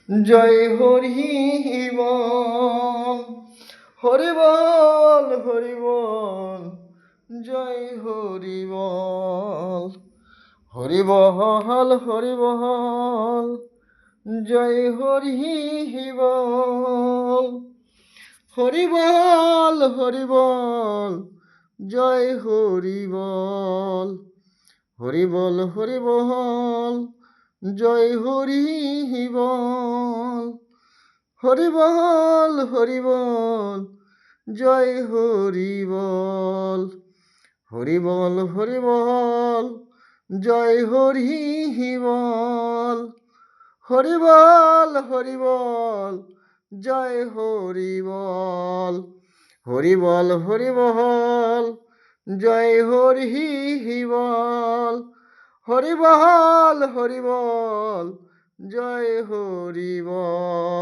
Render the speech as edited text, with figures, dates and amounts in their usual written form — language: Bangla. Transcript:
জয় হরি বল, হরি বল, হরি বল, জয় হরি বল, হরি বল, হরি বল, জয় হরি বল, হরি বল, হরি বল, জয় হরি বল, হরি বল, হরি বল, জয় হরি বল, হরি বল, হরি বল, জয় হরি বল, হরি বল, হরি বল, জয় হরি বল, হরি বল, হরি বল, জয় হরি বল, হরি বল, হরি বল, জয় হরি বল, হরি বল, হরি বল, জয় হরি বল।